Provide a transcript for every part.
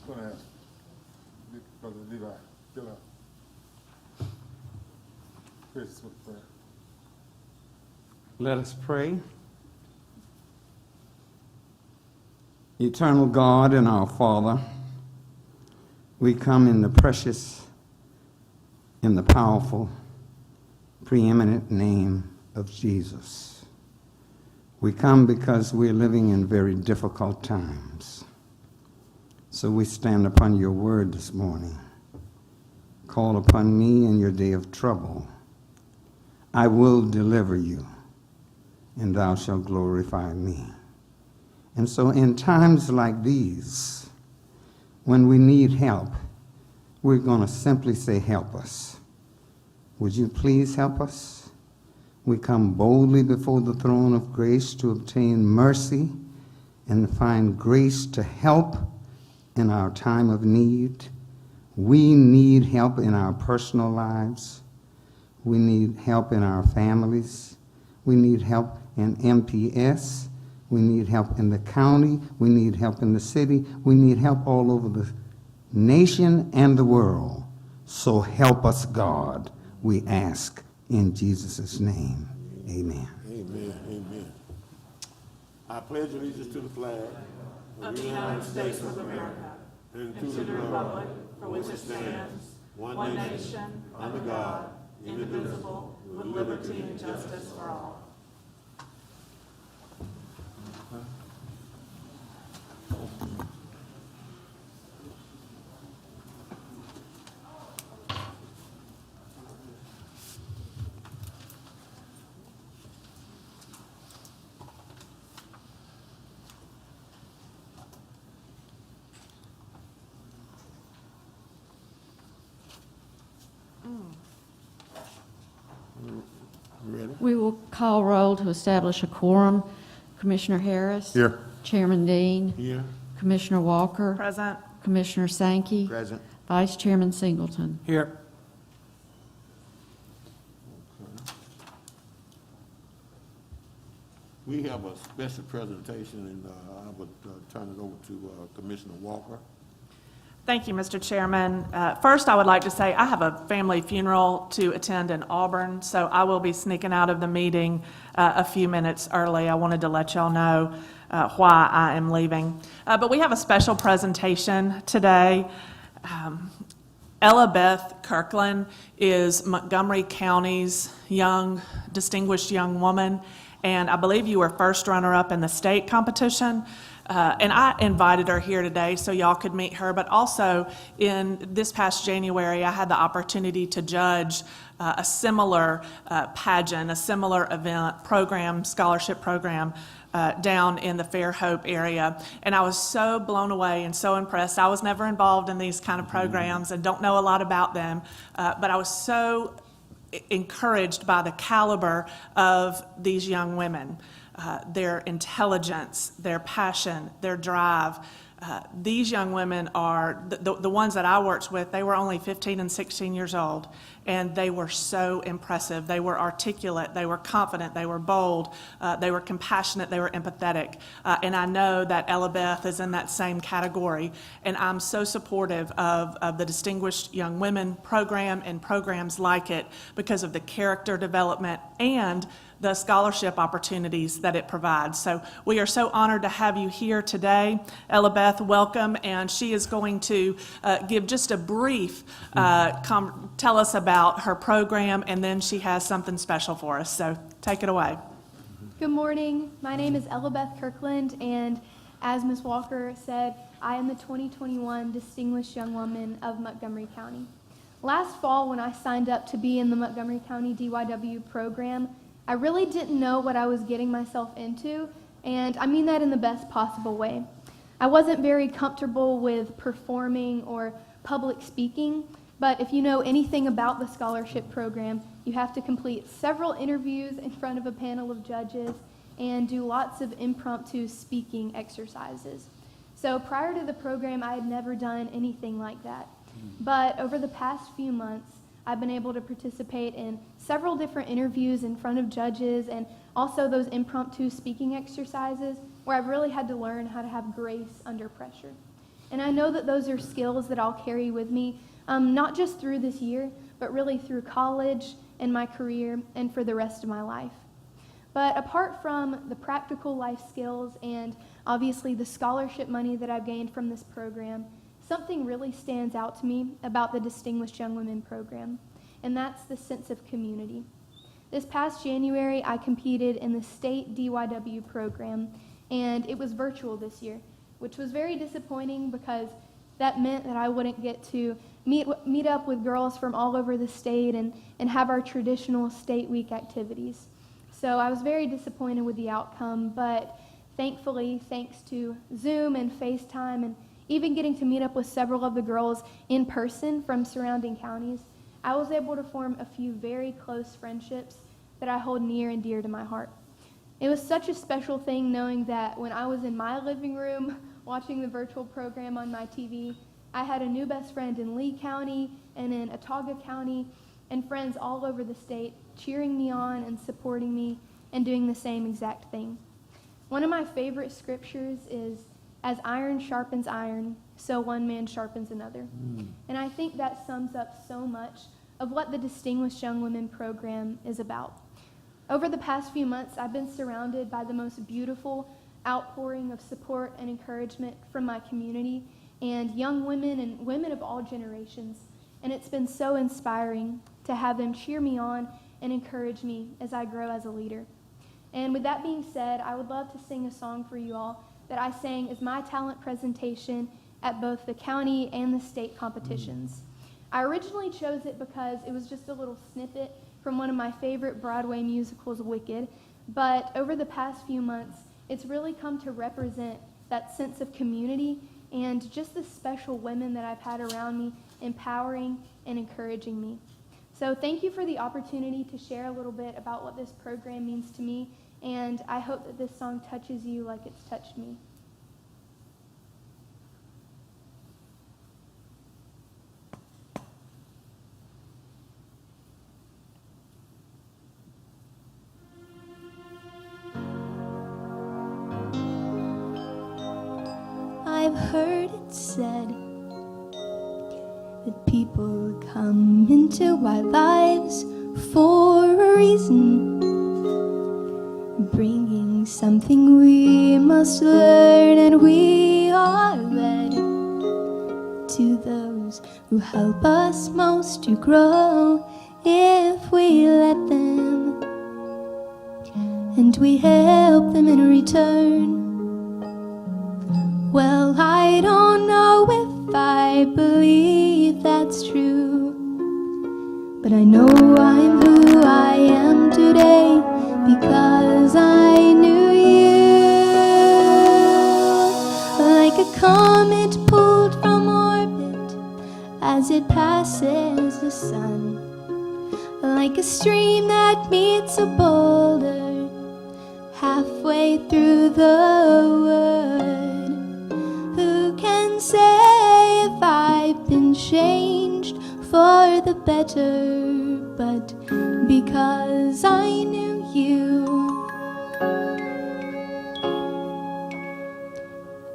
going to ask Brother Levi, fill out. Chris with prayer. Let us pray. Eternal God and our Father, we come in the precious, in the powerful, preeminent name of Jesus. We come because we're living in very difficult times. So we stand upon your word this morning. Call upon me in your day of trouble. I will deliver you, and thou shalt glorify me. And so in times like these, when we need help, we're going to simply say, help us. Would you please help us? We come boldly before the throne of grace to obtain mercy and find grace to help in our time of need. We need help in our personal lives. We need help in our families. We need help in MPS. We need help in the county. We need help in the city. We need help all over the nation and the world. So help us, God, we ask in Jesus' name. Amen. Amen. Amen. I pledge allegiance to the flag of the United States of America and to the republic for which it stands, one nation, under God, indivisible, with liberty and justice for all. Ready? We will call roll to establish a quorum. Commissioner Harris. Here. Chairman Dean. Here. Commissioner Walker. Present. Commissioner Sankey. Present. Vice Chairman Singleton. Here. We have a special presentation, and I would turn it over to Commissioner Walker. Thank you, Mr. Chairman. First, I would like to say I have a family funeral to attend in Auburn, so I will be sneaking out of the meeting a few minutes early. I wanted to let y'all know why I am leaving. But we have a special presentation today. Ella Beth Kirkland is Montgomery County's distinguished young woman, and I believe you were first runner-up in the state competition. And I invited her here today so y'all could meet her, but also in this past January, I had the opportunity to judge a similar pageant, a similar event, scholarship program down in the Fairhope area. And I was so blown away and so impressed. I was never involved in these kind of programs and don't know a lot about them, but I was so encouraged by the caliber of these young women. Their intelligence, their passion, their drive. These young women are, the ones that I worked with, they were only 15 and 16 years old, and they were so impressive. They were articulate, they were confident, they were bold, they were compassionate, they were empathetic. And I know that Ella Beth is in that same category, and I'm so supportive of the Distinguished Young Women program and programs like it because of the character development and the scholarship opportunities that it provides. So we are so honored to have you here today. Ella Beth, welcome, and she is going to give just a brief, tell us about her program, and then she has something special for us. So take it away. Good morning. My name is Ella Beth Kirkland, and as Ms. Walker said, I am the 2021 Distinguished Young Woman of Montgomery County. Last fall, when I signed up to be in the Montgomery County DYW program, I really didn't know what I was getting myself into, and I mean that in the best possible way. I wasn't very comfortable with performing or public speaking, but if you know anything about the scholarship program, you have to complete several interviews in front of a panel of judges and do lots of impromptu speaking exercises. So prior to the program, I had never done anything like that. But over the past few months, I've been able to participate in several different interviews in front of judges and also those impromptu speaking exercises where I've really had to learn how to have grace under pressure. And I know that those are skills that I'll carry with me, not just through this year, but really through college and my career and for the rest of my life. But apart from the practical life skills and obviously the scholarship money that I've gained from this program, something really stands out to me about the Distinguished Young Women program, and that's the sense of community. This past January, I competed in the state DYW program, and it was virtual this year, which was very disappointing because that meant that I wouldn't get to meet up with girls from all over the state and have our traditional state week activities. So I was very disappointed with the outcome, but thankfully, thanks to Zoom and FaceTime and even getting to meet up with several of the girls in person from surrounding counties, I was able to form a few very close friendships that I hold near and dear to my heart. It was such a special thing knowing that when I was in my living room watching the virtual program on my TV, I had a new best friend in Lee County and in Autauga County and friends all over the state cheering me on and supporting me and doing the same exact thing. One of my favorite scriptures is, "As iron sharpens iron, so one man sharpens another." And I think that sums up so much of what the Distinguished Young Women program is about. Over the past few months, I've been surrounded by the most beautiful outpouring of support and encouragement from my community and young women and women of all generations. And it's been so inspiring to have them cheer me on and encourage me as I grow as a leader. And with that being said, I would love to sing a song for you all that I sang as my talent presentation at both the county and the state competitions. I originally chose it because it was just a little snippet from one of my favorite Broadway musicals, Wicked, but over the past few months, it's really come to represent that sense of community and just the special women that I've had around me, empowering and encouraging me. So thank you for the opportunity to share a little bit about what this program means to me, and I hope that this song touches you like it's touched me. I've heard it said that people come into our lives for a reason, bringing something we must learn, and we are led to those who help us most to grow if we let them, and we help them in return. Well, I don't know if I believe that's true, but I know I'm who I am today because I knew you. Like a comet pulled from orbit as it passes the sun, like a stream that meets a boulder halfway through the wood. Who can say if I've been changed for the better? But because I knew you,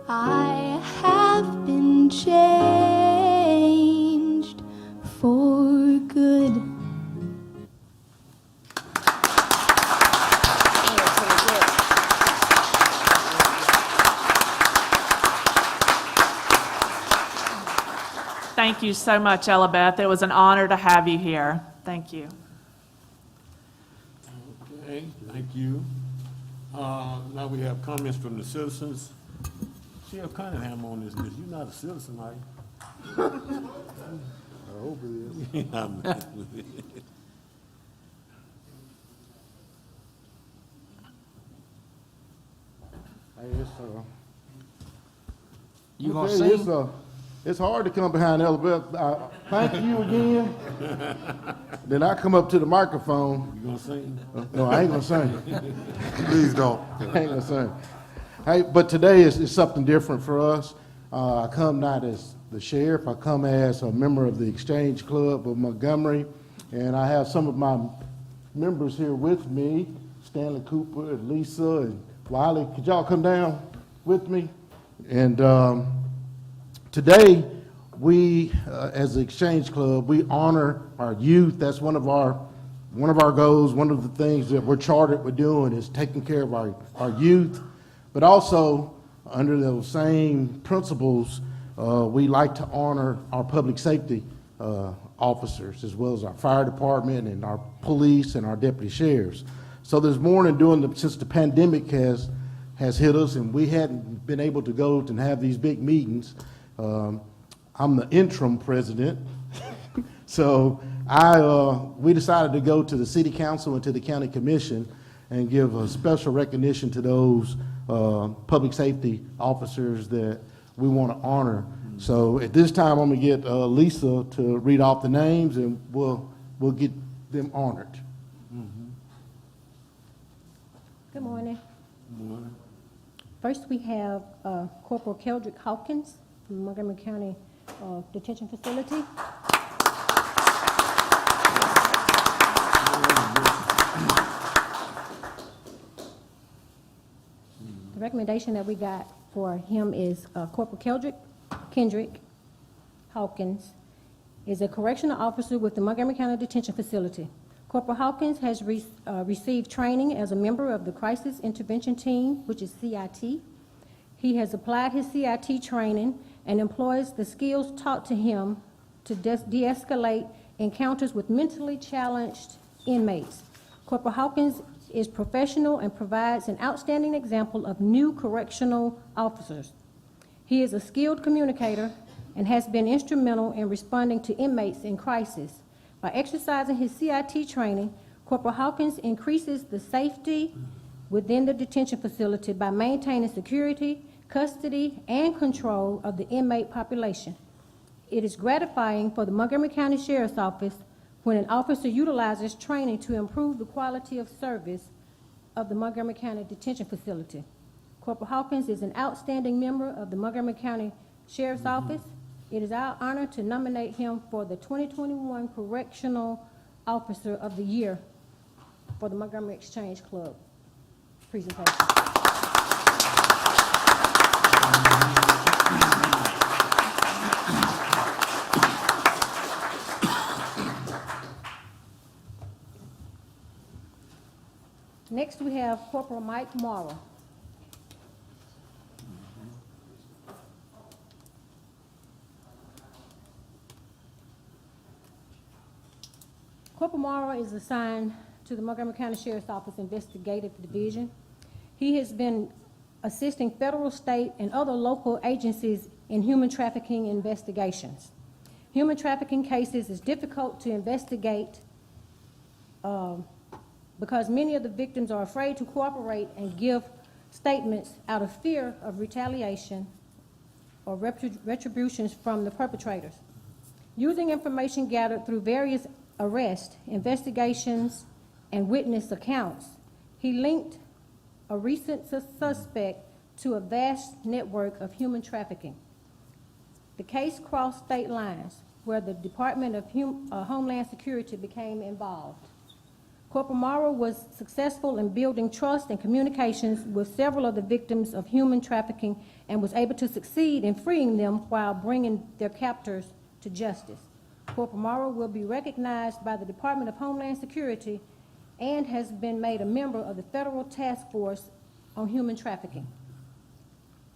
I have been changed for good. Thank you so much, Elabeth. It was an honor to have you here. Thank you. Okay, thank you. Now we have comments from the citizens. Sheriff Cunningham on this list. You're not a citizen, are you? I hope it is. I'm messing with you. Hey, You I'ma gonna tell you, sing? It's hard to come behind Elabeth. Thank you again. Then I come up to the microphone. You gonna sing? No, I ain't gonna sing. Please don't. I ain't gonna sing. Hey, but today is something different for us. I come not as the sheriff. I come as a member of the Exchange Club of Montgomery, and I have some of my members here with me, Stanley Cooper and Lisa and Wiley. Could y'all come down with me? And Today, we, as the Exchange Club, we honor our youth. That's one of our goals. One of the things that we're chartered with doing is taking care of our youth. But also, under those same principles, we like to honor our public safety officers, as well as our fire department and our police and our deputy sheriffs. So this morning, since the pandemic has hit us and we hadn't been able to go and have these big meetings, I'm the interim president. So we decided to go to the city council and to the county commission and give a special recognition to those public safety officers that we want to honor. So at this time, I'm going to get Lisa to read off the names, and we'll get them honored. Good morning. First, we have Corporal Keldrick Hawkins from Montgomery County Detention Facility. The recommendation that we got for him is Corporal Kendrick Hawkins is a correctional officer with the Montgomery County Detention Facility. Corporal Hawkins has received training as a member of the Crisis Intervention Team, which is CIT. He has applied his CIT training and employs the skills taught to him to de-escalate encounters with mentally challenged inmates. Corporal Hawkins is professional and provides an outstanding example of new correctional officers. He is a skilled communicator and has been instrumental in responding to inmates in crisis. By exercising his CIT training, Corporal Hawkins increases the safety within the detention facility by maintaining security, custody, and control of the inmate population. It is gratifying for the Montgomery County Sheriff's Office when an officer utilizes training to improve the quality of service of the Montgomery County Detention Facility. Corporal Hawkins is an outstanding member of the Montgomery County Sheriff's Office. It is our honor to nominate him for the 2021 Correctional Officer of the Year for the Montgomery Exchange Club presentation. Next, we have Corporal Mike Morrow. Corporal Morrow is assigned to the Montgomery County Sheriff's Office Investigative Division. He has been assisting federal, state, and other local agencies in human trafficking investigations. Human trafficking cases is difficult to investigate because many of the victims are afraid to cooperate and give statements out of fear of retaliation or retributions from the perpetrators. Using information gathered through various arrests, investigations, and witness accounts, he linked a recent suspect to a vast network of human trafficking. The case crossed state lines, where the Department of Homeland Security became involved. Corporal Morrow was successful in building trust and communications with several of the victims of human trafficking and was able to succeed in freeing them while bringing their captors to justice. Corporal Morrow will be recognized by the Department of Homeland Security and has been made a member of the Federal Task Force on Human Trafficking.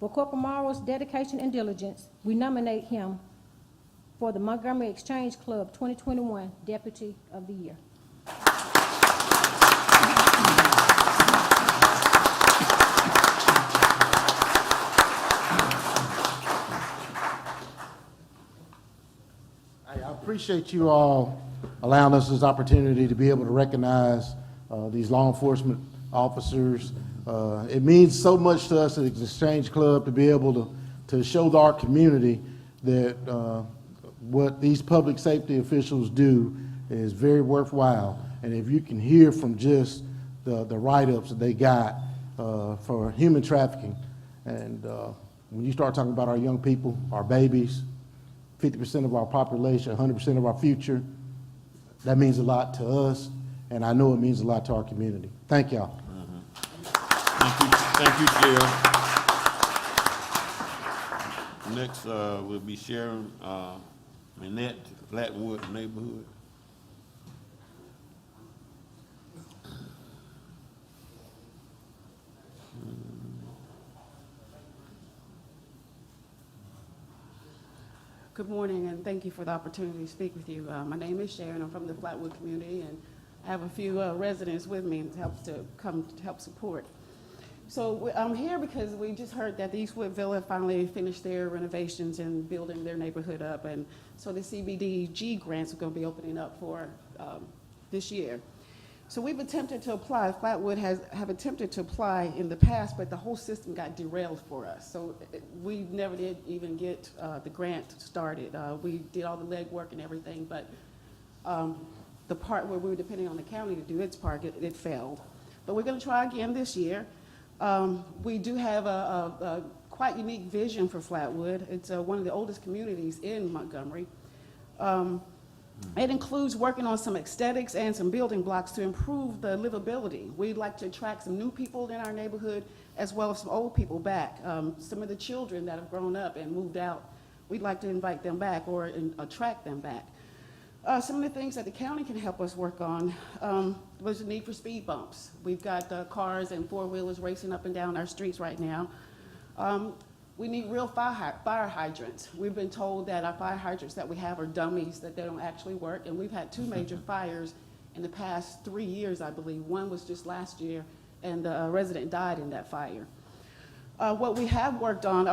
For Corporal Morrow's dedication and diligence, we nominate him for the Montgomery Exchange Club 2021 Deputy of the Year. I appreciate you all allowing us this opportunity to be able to recognize these law enforcement officers. It means so much to us at the Exchange Club to be able to show our community that what these public safety officials do is very worthwhile. And if you can hear from just the write-ups that they got for human trafficking, and when you start talking about our young people, our babies, 50% of our population, 100% of our future, that means a lot to us, and I know it means a lot to our community. Thank y'all. Thank you, Sheriff. Next, will be Sharon, Minette, Flatwood neighborhood. Good morning, and thank you for the opportunity to speak with you. My name is Sharon. I'm from the Flatwood community, and I have a few residents with me to come to help support. So I'm here because we just heard that the Eastwood Villa finally finished their renovations and building their neighborhood up, and so the CDBG grants are going to be opening up for this year. So we've attempted to apply, Flatwood have attempted to apply in the past, but the whole system got derailed for us. So we never did even get the grant started. We did all the legwork and everything, but the part where we were depending on the county to do its part, it failed. But we're going to try again this year. We do have a quite unique vision for Flatwood. It's one of the oldest communities in Montgomery. It includes working on some aesthetics and some building blocks to improve the livability. We'd like to attract some new people in our neighborhood as well as some old people back. Some of the children that have grown up and moved out, we'd like to invite them back or attract them back. Some of the things that the county can help us work on was the need for speed bumps. We've got cars and four-wheelers racing up and down our streets right now. We need real fire hydrants. We've been told that our fire hydrants that we have are dummies, that they don't actually work, and we've had 2 major fires in the past 3 years, I believe. One was just last year, and a resident died in that fire. What we have worked on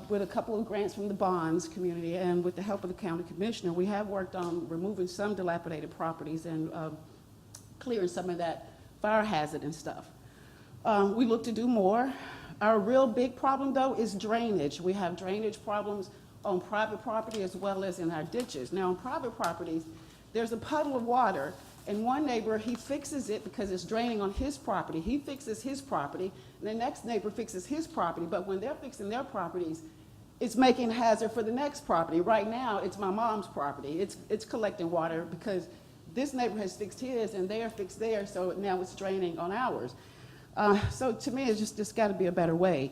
with a couple of grants from the bonds community and with the help of the county commissioner, we have worked on removing some dilapidated properties and clearing some of that fire hazard and stuff. We look to do more. Our real big problem, though, is drainage. We have drainage problems on private property as well as in our ditches. Now, on private properties, there's a puddle of water, and one neighbor, he fixes it because it's draining on his property. He fixes his property, and the next neighbor fixes his property, but when they're fixing their properties, it's making a hazard for the next property. Right now, it's my mom's property. It's collecting water because this neighbor has fixed his, and they are fixed theirs, so now it's draining on ours. So to me, it's just got to be a better way.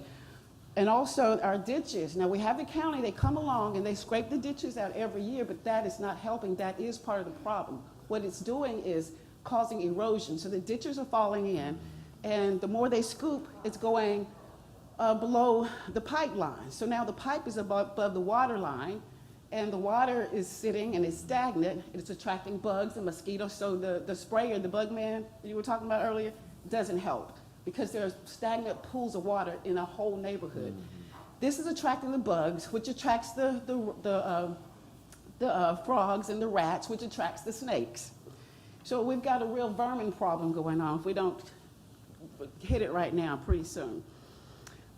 And also our ditches. Now we have the county, they come along and they scrape the ditches out every year, but that is not helping. That is part of the problem. What it's doing is causing erosion. So the ditches are falling in, and the more they scoop, it's going below the pipe line. So now the pipe is above the water line, and the water is sitting and it's stagnant. It's attracting bugs and mosquitoes. So the sprayer, the bug man you were talking about earlier, doesn't help, because there are stagnant pools of water in a whole neighborhood. Mm-hmm. This is attracting the bugs, which attracts the frogs and the rats, which attracts the snakes. So we've got a real vermin problem going on if we don't hit it right now pretty soon.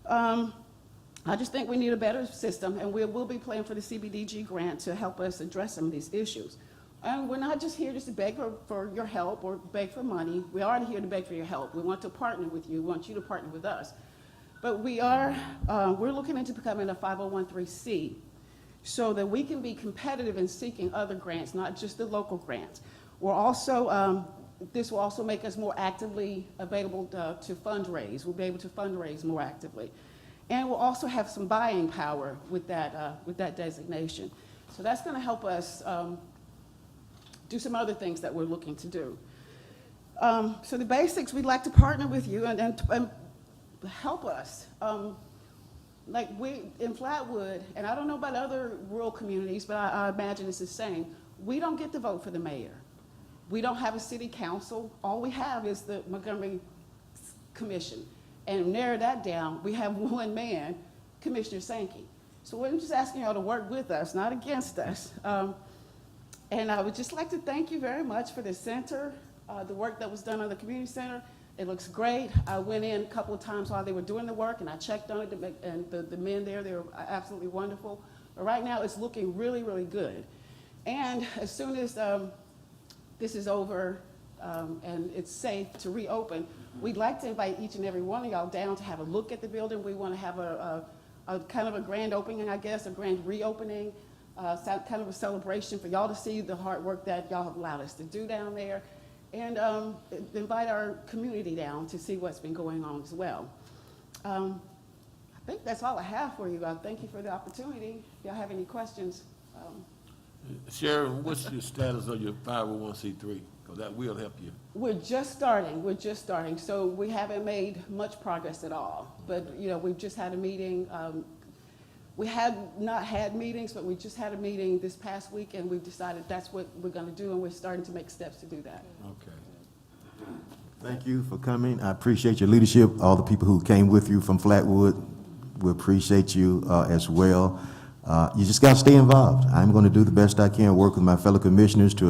I just think we need a better system, and we will be playing for the CDBG grant to help us address some of these issues. And we're not just here just to beg for your help or beg for money. We aren't here to beg for your help. We want to partner with you. We want you to partner with us. But we're looking into becoming a 501(c) so that we can be competitive in seeking other grants, not just the local grants. We're also, this will also make us more actively available to fundraise. We'll be able to fundraise more actively. And we'll also have some buying power with that designation. So that's going to help us do some other things that we're looking to do. So the basics, we'd like to partner with you and help us. Like we, in Flatwood, and I don't know about other rural communities, but I imagine it's the same, we don't get to vote for the mayor. We don't have a city council. All we have is the Montgomery Commission. And narrow that down, we have one man, Commissioner Sankey. So we're just asking y'all to work with us, not against us. And I would just like to thank you very much for the center, the work that was done on the community center. It looks great. I went in a couple of times while they were doing the work, and I checked on it, and the men there, they were absolutely wonderful. But right now, it's looking really, really good. And as soon as this is over and it's safe to reopen, we'd like to invite each and every one of y'all down to have a look at the building. We want to have a kind of a grand opening, I guess, a grand reopening. Kind of a celebration for y'all to see the hard work that y'all have allowed us to do down there, and invite our community down to see what's been going on as well. I I think that's all I have for you. Thank you for the opportunity. If y'all have any questions, Sharon, what's the status of your 501c3? Because that will help you. we're just starting. So we haven't made much progress at all. But, you know, we've just had a meeting. We had not had meetings, but we just had a meeting this past week, and we've decided that's what we're going to do, and we're starting to make steps to do that. Okay. Thank you for coming. I appreciate your leadership, all the people who came with you from Flatwood. We appreciate you as well. You just got to stay involved. I'm going to do the best I can, work with my fellow commissioners to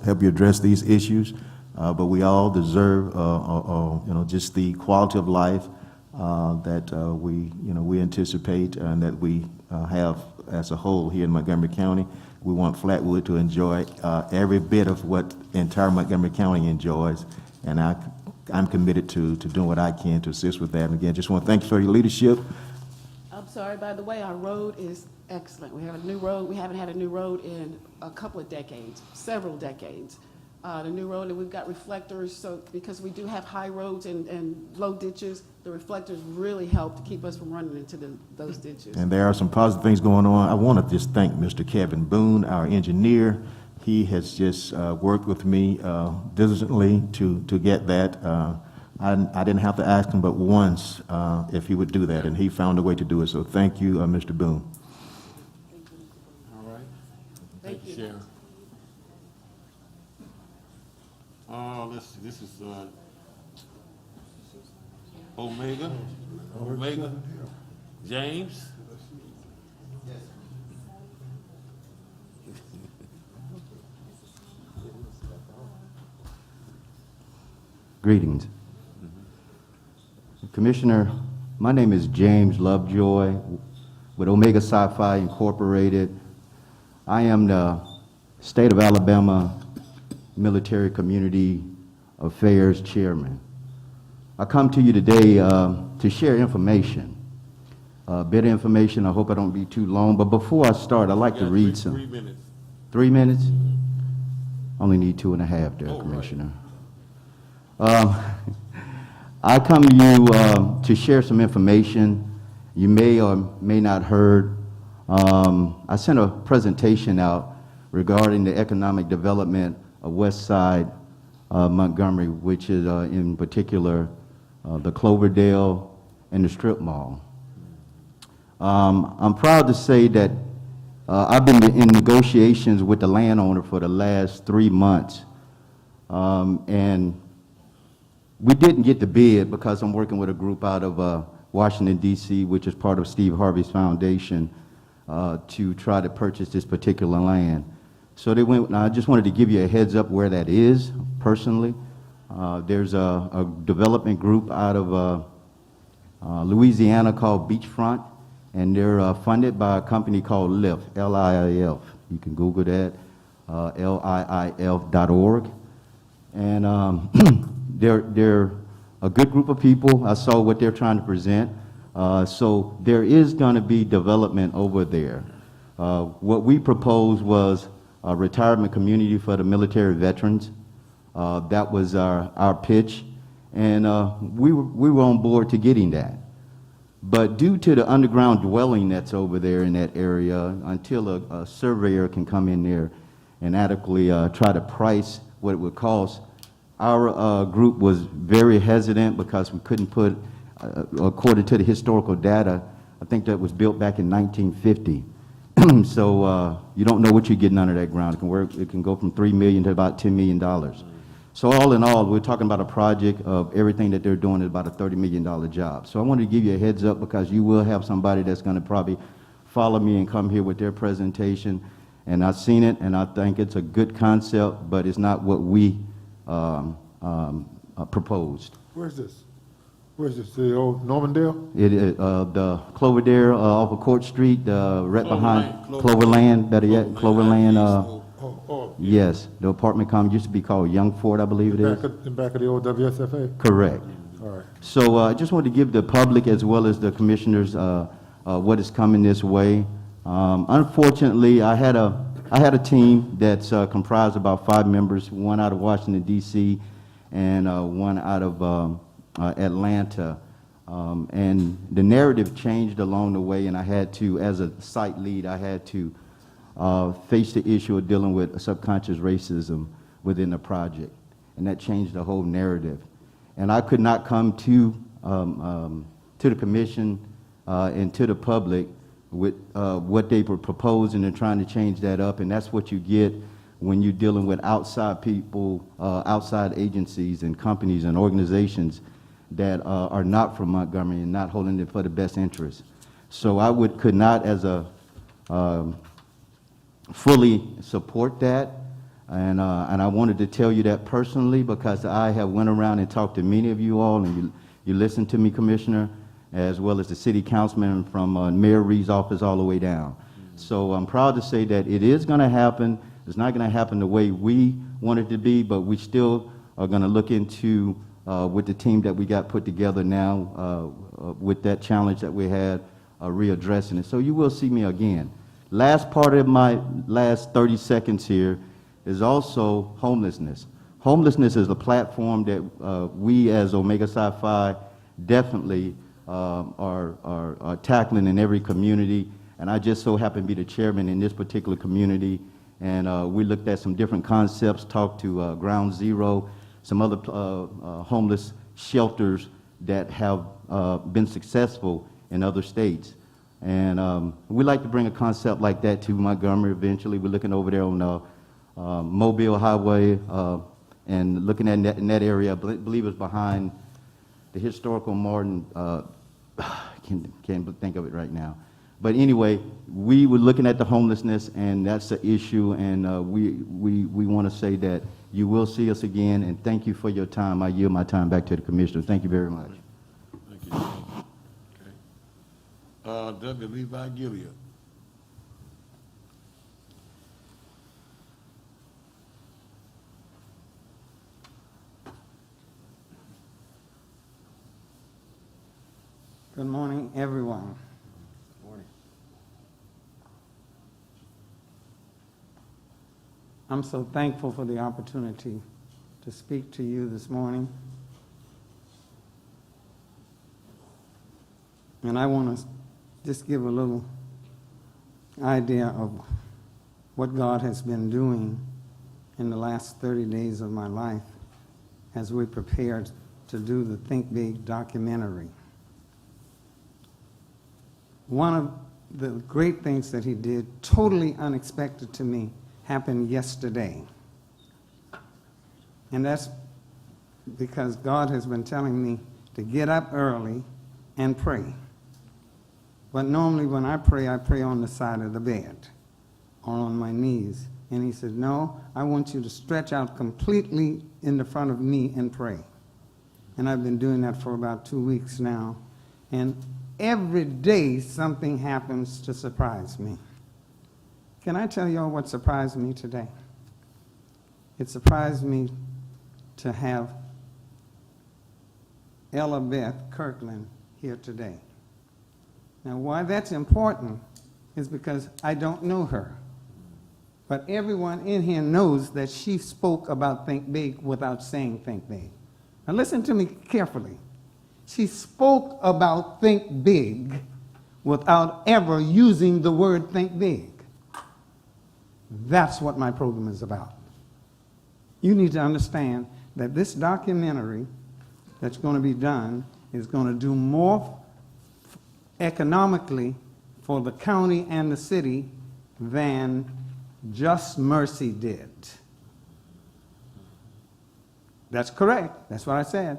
help you address these issues. But we all deserve, just the quality of life that we anticipate and that we have as a whole here in Montgomery County. We want Flatwood to enjoy every bit of what entire Montgomery County enjoys, and I'm committed to doing what I can to assist with that. And again, just want to thank you for your leadership. I'm sorry, by the way, our road is excellent. We have a new road. We haven't had a new road in a couple of decades, several decades. The new road, and we've got reflectors, so because we do have high roads and low ditches, the reflectors really help to keep us from running into those ditches. And there are some positive things going on. I want to just thank Mr. Kevin Boone, our engineer. He has just worked with me diligently to get that. I didn't have to ask him but once if he would do that, and he found a way to do it. So thank you, Mr. Boone. All right. Thank you. Sharon. Let's see, this is Omega. James. Greetings. Commissioner, my name is James Lovejoy with Omega Sci-Fi Incorporated. I am the State of Alabama Military Community Affairs Chairman. I come to you today to share information, a bit of information. I hope I don't be too long, but before I start, I'd like to read some. 3 minutes. 3 minutes? Only need 2.5 there, Oh, Commissioner. I come to you to share some information you may or may not heard. I sent a presentation out regarding the economic development of West Side Montgomery, which is in particular the Cloverdale and the Strip Mall. I'm proud to say that I've been in negotiations with the landowner for the last 3 months, and we didn't get the bid because I'm working with a group out of Washington, D.C., which is part of Steve Harvey's foundation, to try to purchase this particular land. So they went, I just wanted to give you a heads up where that is, personally. There's a development group out of Louisiana called Beachfront, and they're funded by a company called LIF, L-I-I-F. You can Google that, liif.org. And they're a good group of people. I saw what they're trying to present. So there is going to be development over there. What we proposed was a retirement community for the military veterans. That was our pitch, and we were on board to getting that. But due to the underground dwelling that's over there in that area, until a surveyor can come in there and adequately try to price what it would cost, our group was very hesitant because we couldn't put, according to the historical data, I think that was built back in 1950. So you don't know what you're getting under that ground. It can go from $3 million to about $10 million. So all in all, we're talking about a project of everything that they're doing is about a $30 million job. So I wanted to give you a heads up because you will have somebody that's going to probably follow me and come here with their presentation. And I've seen it, and I think it's a good concept, but it's not what we proposed. Where's this? Where's this, the old Normandale? It is the Cloverdale off of Court Street, right behind Cloverland. Cloverland, Cloverland. Oh, Yes, the apartment complex used to be called Young Ford, I believe it is. in back of the old WSFA? Correct. All right. So I just wanted to give the public as well as the commissioners what is coming this way. Unfortunately, I had a team that's comprised of about 5 members, one out of Washington, D.C., and one out of Atlanta. And the narrative changed along the way, and I had to, as a site lead, I had to face the issue of dealing with subconscious racism within the project. And that changed the whole narrative. And I could not come to the commission and to the public with what they were proposing and trying to change that up. And that's what you get when you're dealing with outside people, outside agencies and companies and organizations that are not from Montgomery and not holding it for the best interest. So I could not, as a fully support that, and I wanted to tell you that personally because I have went around and talked to many of you all, and you listened to me, Commissioner, as well as the city councilman from Mayor Reed's office all the way down. So I'm proud to say that it is going to happen. It's not going to happen the way we want it to be, but we still are going to look into with the team that we got put together now, with that challenge that we had, readdressing it. So you will see me again. Last part of my last 30 seconds here is also homelessness. Homelessness is a platform that we as Omega Psi Phi definitely are tackling in every community. And I just so happen to be the chairman in this particular community. And we looked at some different concepts, talked to Ground Zero, some other homeless shelters that have been successful in other states. And we'd like to bring a concept like that to Montgomery eventually. We're looking over there on Mobile Highway and looking at in that area. I believe it's behind the historical Martin, can't think of it right now. But anyway, we were looking at the homelessness, and that's the issue, and we want to say that you will see us again, and thank you for your time. I yield my time back to the Commissioner. Thank you very much. Thank you. Okay. W. Levi Gilead. Good morning, everyone. I'm so thankful for the opportunity to speak to you this morning. And I want to just give a little idea of what God has been doing in the last 30 days of my life as we prepared to do the Think Big documentary. One of the great things that he did, totally unexpected to me, happened yesterday. And that's because God has been telling me to get up early and pray. But normally when I pray on the side of the bed or on my knees. And he said, no, I want you to stretch out completely in the front of me and pray. And I've been doing that for about 2 weeks now. And every day something happens to surprise me. Can I tell y'all what surprised me today? It surprised me to have Ella Beth Kirkland here today. Now, why that's important is because I don't know her. But everyone in here knows that she spoke about Think Big without saying Think Big. Now, listen to me carefully. She spoke about Think Big without ever using the word Think Big. That's what my program is about. You need to understand that this documentary that's going to be done is going to do more economically for the county and the city than Just Mercy did. That's correct. That's what I said.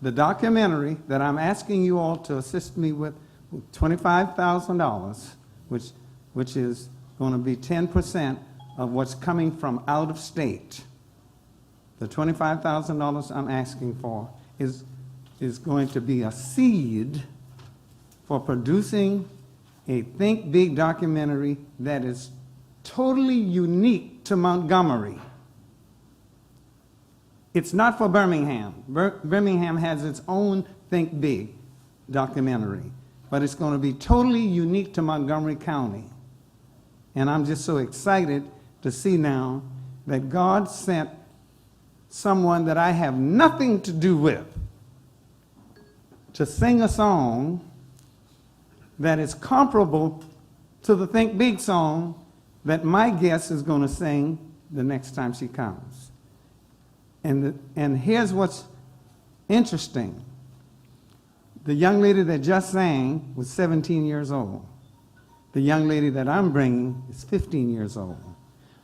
The documentary that I'm asking you all to assist me with $25,000, which is going to be 10% of what's coming from out of state. The $25,000 I'm asking for is going to be a seed for producing a Think Big documentary that is totally unique to Montgomery. It's not for Birmingham. Birmingham has its own Think Big documentary, but it's going to be totally unique to Montgomery County. And I'm just so excited to see now that God sent someone that I have nothing to do with to sing a song that is comparable to the Think Big song that my guest is going to sing the next time she comes. And here's what's interesting. The young lady that just sang was 17 years old. The young lady that I'm bringing is 15 years old.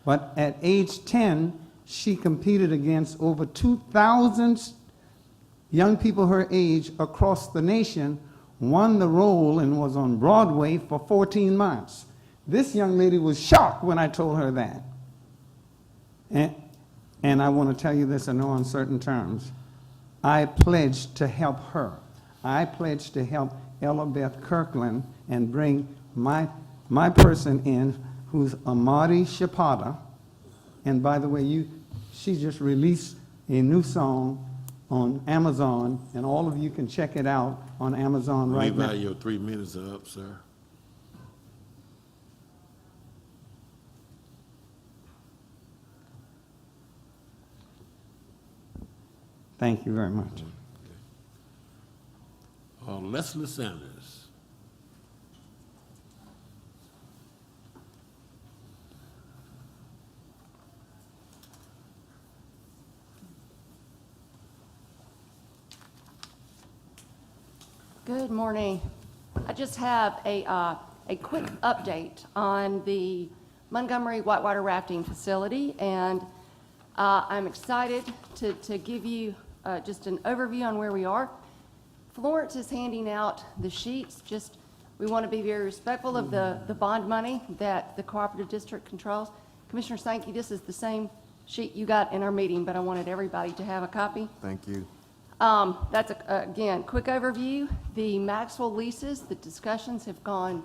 But at age 10, she competed against over 2,000 young people her age across the nation, won the role, and was on Broadway for 14 months. This young lady was shocked when I told her that. And I want to tell you this in no uncertain terms. I pledged to help her. I pledged to help Ella Beth Kirkland and bring my person in, who's Amadi Shapata. And by the way, she just released a new song on Amazon, and all of you can check it out on Amazon right now. Your 3 minutes are up, sir. Thank you very much. Leslie Sanders. Good morning. I just have a quick update on the Montgomery Whitewater Rafting Facility, and I'm excited to give you just an overview on where we are. Florence is handing out the sheets. We want to be very respectful of the bond money that the cooperative district controls. Commissioner Sankey, this is the same sheet you got in our meeting, but I wanted everybody to have a copy. Thank you. That's, again, quick overview. The Maxwell leases, the discussions have gone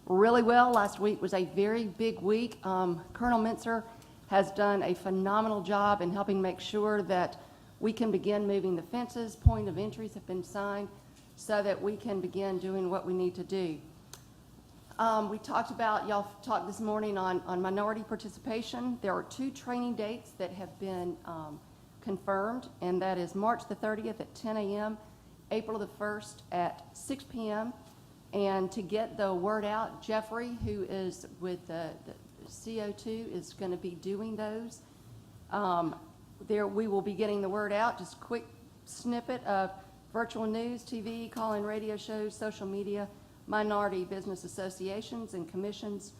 really well. Last week was a very big week. Colonel Mintzer has done a phenomenal job in helping make sure that we can begin moving the fences. Point of entries have been signed so that we can begin doing what we need to do. We talked about, y'all talked this morning on minority participation. There are 2 training dates that have been confirmed, and that is March the 30th at 10 a.m., April the 1st at 6 p.m. And to get the word out, Jeffrey, who is with the CO2, is going to be doing those. We will be getting the word out, just a quick snippet of virtual news, TV, call-in radio shows, social media, minority business associations and commissions,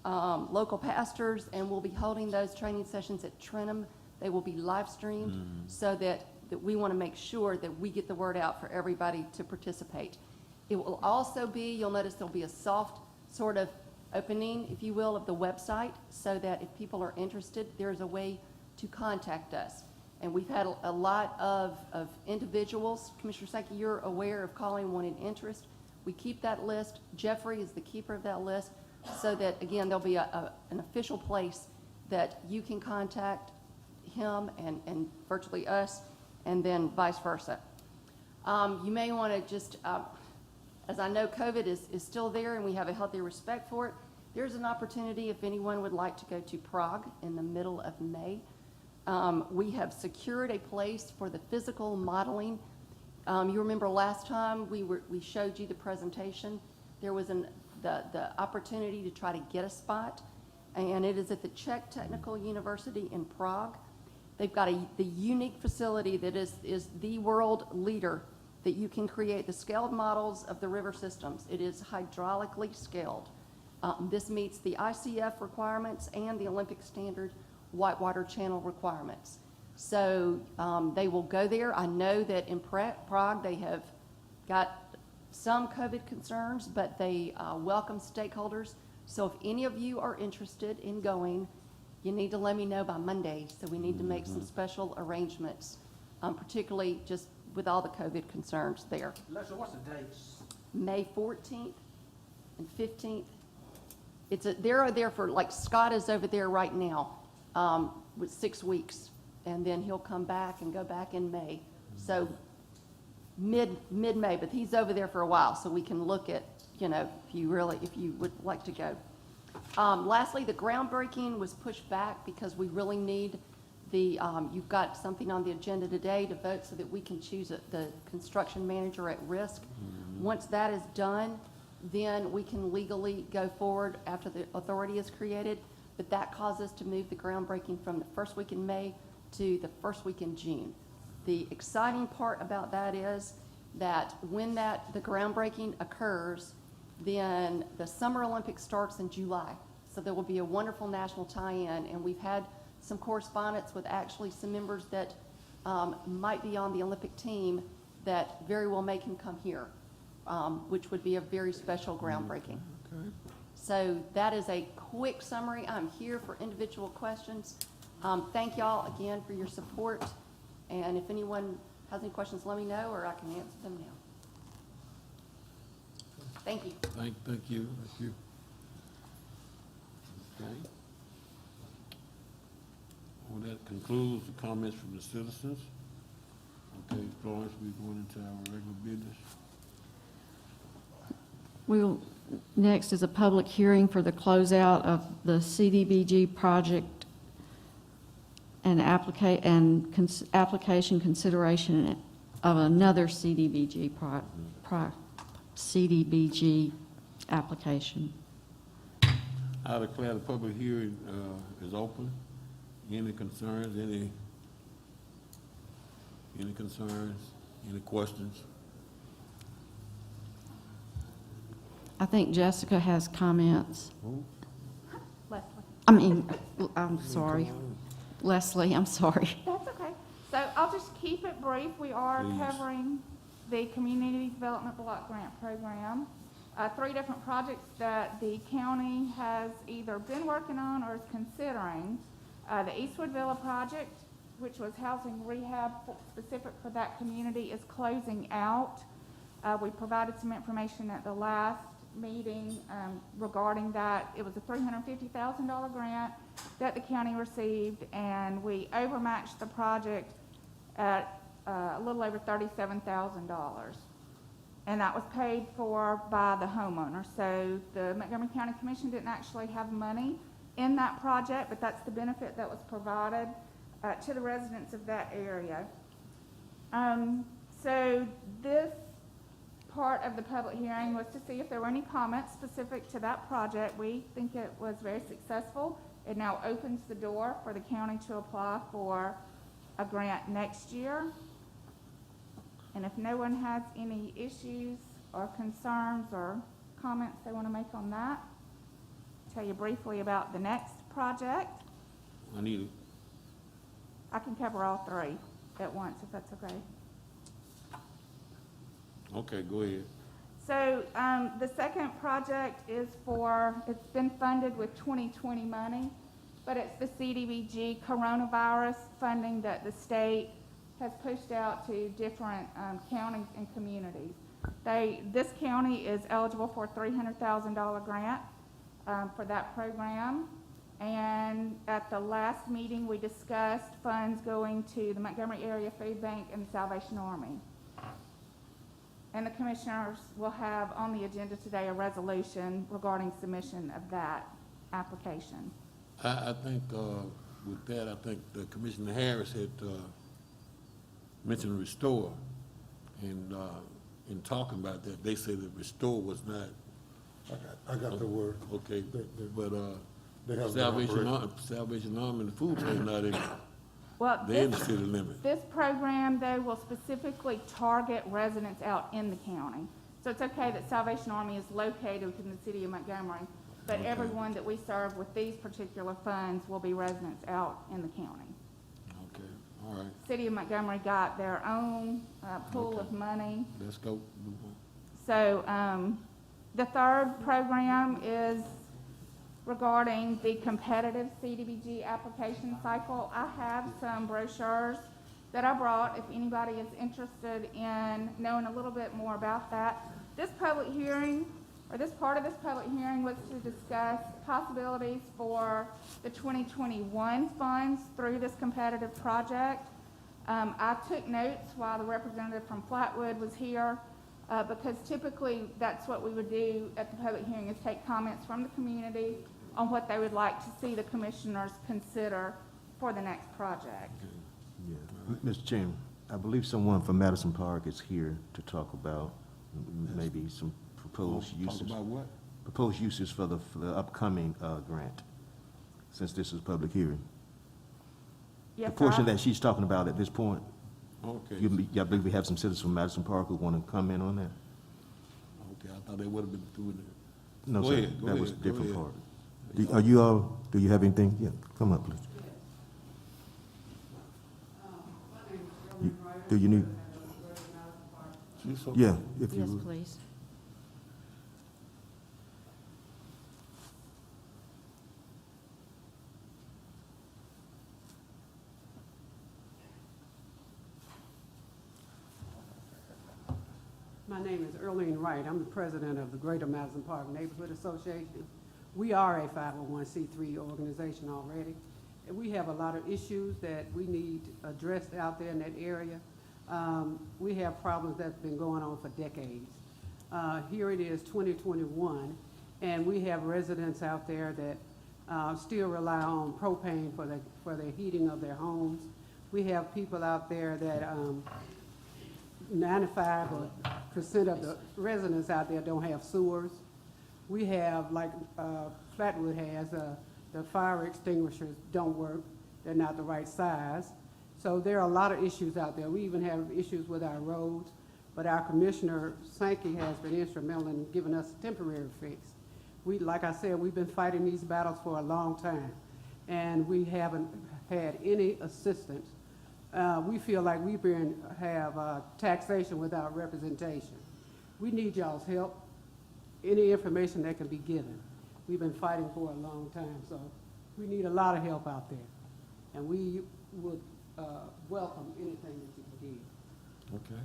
local pastors, and we'll be holding those training sessions at Trenum. They will be live streamed so that we want to make sure that we get the word out for everybody to participate. It will also be, you'll notice there'll be a soft sort of opening, if you will, of the website so that if people are interested, there's a way to contact us. And we've had a lot of individuals. Commissioner Sankey, you're aware of calling one in interest. We keep that list. Jeffrey is the keeper of that list so that, again, there'll be an official place that you can contact him and virtually us, and then vice versa. You may want to just, as I know COVID is still there and we have a healthy respect for it, there's an opportunity if anyone would like to go to Prague in the middle of May. We have secured a place for the physical modeling. You remember last time we showed you the presentation. There was the opportunity to try to get a spot, and it is at the Czech Technical University in Prague. They've got the unique facility that is the world leader that you can create the scaled models of the river systems. It is hydraulically scaled. This meets the ICF requirements and the Olympic standard whitewater channel requirements. So they will go there. I know that in Prague they have got some COVID concerns, but they welcome stakeholders. So if any of you are interested in going, you need to let me know by Monday. So we need to make some special arrangements, particularly just with all the COVID concerns there. Leslie, what's the dates? May 14th and 15th. They're there for, like Scott is over there right now with 6 weeks, and then he'll come back and go back in May. So mid-May, but he's over there for a while, so we can look at, if you would like to go. Lastly, the groundbreaking was pushed back because we really need You've got something on the agenda today to vote so that we can choose the construction manager at risk. Once that is done, then we can legally go forward after the authority is created. But that causes us to move the groundbreaking from the first week in May to the first week in June. The exciting part about that is that when the groundbreaking occurs, then the Summer Olympics starts in July. So there will be a wonderful national tie-in, and we've had some correspondence with actually some members that might be on the Olympic team that very well may can come here, which would be a very special groundbreaking. Okay. So that is a quick summary. I'm here for individual questions. Thank y'all again for your support. And if anyone has any questions, let me know, or I can answer them now. Thank you. Thank you. Okay. Well, that concludes the comments from the citizens. Okay, Florence, we're going into our regular business. Next is a public hearing for the closeout of the CDBG project and application consideration of another CDBG CDBG application. I declare the public hearing is open. Any concerns, any concerns, any questions? I think Jessica has comments. Leslie. I'm sorry. Leslie, I'm sorry. That's okay. So I'll just keep it brief. We are Please. covering the Community Development Block Grant Program. 3 different projects that the county has either been working on or is considering. The Eastwood Villa project, which was housing rehab specific for that community, is closing out. We provided some information at the last meeting regarding that. It was a $350,000 grant that the county received, and we overmatched the project at a little over $37,000. And that was paid for by the homeowner. So the Montgomery County Commission didn't actually have money in that project, but that's the benefit that was provided to the residents of that area. So this part of the public hearing was to see if there were any comments specific to that project. We think it was very successful. It now opens the door for the county to apply for a grant next year. And if no one has any issues or concerns or comments they want to make on that, I'll tell you briefly about the next project. I need it. I can cover all 3 at once if that's okay. Okay, go ahead. So the second project is it's been funded with 2020 money, but it's the CDBG coronavirus funding that the state has pushed out to different counties and communities. This county is eligible for a $300,000 grant for that program. And at the last meeting, we discussed funds going to the Montgomery Area Food Bank and the Salvation Army. And the commissioners will have on the agenda today a resolution regarding submission of that application. I think with that, I think Commissioner Harris had mentioned Restore, and in talking about that, they said that Restore was not. I got the word. Okay, but They have Salvation Army and the food bank not in. Well, They're in the city limit. this program, though, will specifically target residents out in the county. So it's okay that Salvation Army is located within the city of Montgomery, but Okay. everyone that we serve with these particular funds will be residents out in the county. Okay, all right, City of Montgomery got their own pool Okay. of money. let's go. Move on. So the third program is regarding the competitive CDBG application cycle. I have some brochures that I brought if anybody is interested in knowing a little bit more about that. This public hearing, or this part of this public hearing, was to discuss possibilities for the 2021 funds through this competitive project. I took notes while the representative from Flatwood was here, because typically that's what we would do at the public hearing, is take comments from the community on what they would like to see the commissioners consider for the next project. Yeah. Mr. Chairman, I believe someone from Madison Park is here to talk about maybe some proposed uses. Talk about what? Proposed uses for the upcoming grant, since this is public hearing. Yes, The portion sir. that she's talking about at this point, Okay. I believe we have some citizens from Madison Park who want to comment on that. Okay, I thought they would have been doing it. No, Go sir, ahead, go that was a ahead, go different ahead. part. Do you have anything? Yeah, come up, please. Do you need, She's so- yeah, if you Yes, would. please. My name is Earlene Wright. I'm the president of the Greater Madison Park Neighborhood Association. We are a 501c3 organization already, and we have a lot of issues that we need addressed out there in that area. We have problems that's been going on for decades. Here it is 2021, and we have residents out there that still rely on propane for the heating of their homes. We have people out there that 95% of the residents out there don't have sewers. We have, like Flatwood has, the fire extinguishers don't work. They're not the right size. So there are a lot of issues out there. We even have issues with our roads, but our Commissioner Sankey has been instrumental in giving us a temporary fix. Like I said, we've been fighting these battles for a long time, and we haven't had any assistance. We feel like we have taxation without representation. We need y'all's help, any information that can be given. We've been fighting for a long time, so we need a lot of help out there. And we would welcome anything that you can give. Okay.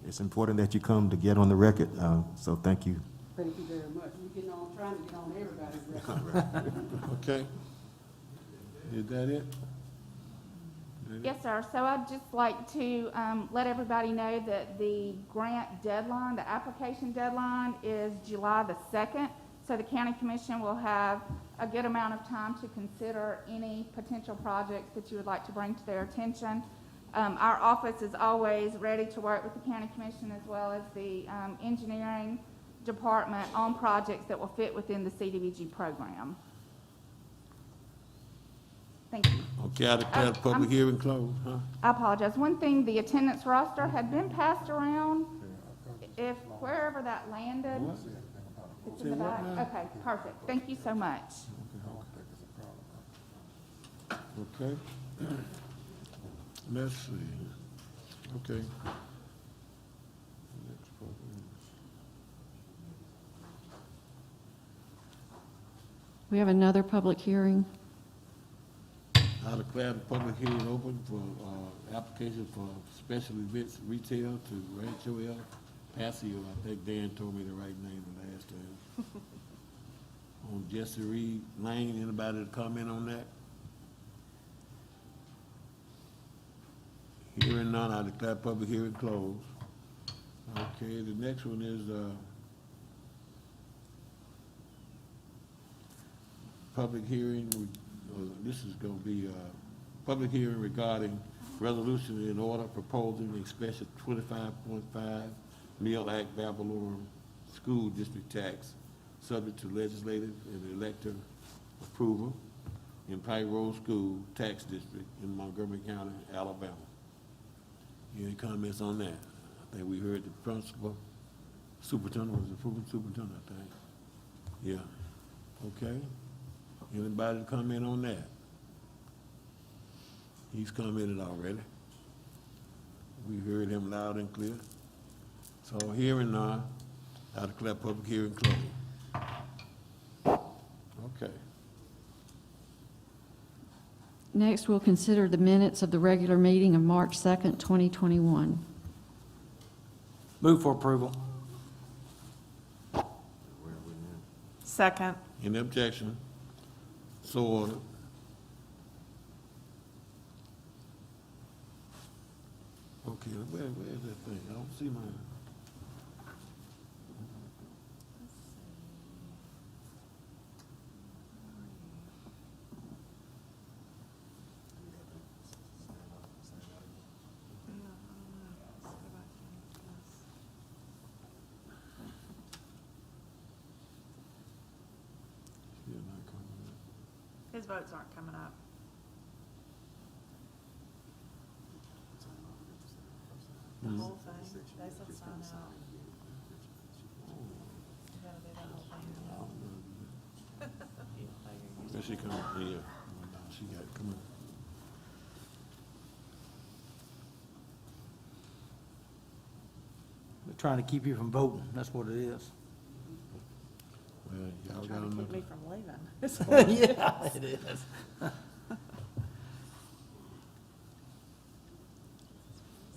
It's important that you come to get on the record, so thank you. Thank you very much. We're trying to get on everybody's record. Okay. Is that it? Yes, sir. So I'd just like to let everybody know that the grant deadline, the application deadline is July the 2nd. So the county commission will have a good amount of time to consider any potential projects that you would like to bring to their attention. Our office is always ready to work with the county commission as well as the engineering department on projects that will fit within the CDBG program. Thank you. Okay, I declare the public hearing closed, huh? I apologize. One thing, the attendance roster had been passed around. If wherever that landed, it's in the back. Okay, perfect. Thank you so much. Okay. Let's see. Okay. We have another public hearing. I declare the public hearing open for application for special events retail to Rancho El Paseo. I think Dan told me the right name the last time. On Jesse Reed Lane, anybody to comment on that? Hearing none, I declare public hearing closed. Okay, the next one is public hearing, this is gonna be public hearing regarding resolution in order proposing a special 25.5 Meal Act Valorem School District tax subject to legislative and elector approval in Payroll School Tax District in Montgomery County, Alabama. Any comments on that? I think we heard the principal, superintendent, was the superintendent, I think. Yeah, okay. Anybody to comment on that? He's commented already. We heard him loud and clear. So hearing none, I declare public hearing closed. Okay. Next, we'll consider the minutes of the regular meeting of March 2nd, 2021. Move for approval. Second. Any objection? So ordered. Okay, where is that thing? I don't see mine. His votes aren't coming up. The whole thing, they said sign out. You gotta do that whole thing. There she come, yeah. She got, come on. They're trying to keep you from voting, that's what it is. Well, y'all got Trying to keep me enough. from leaving. Yeah, it is.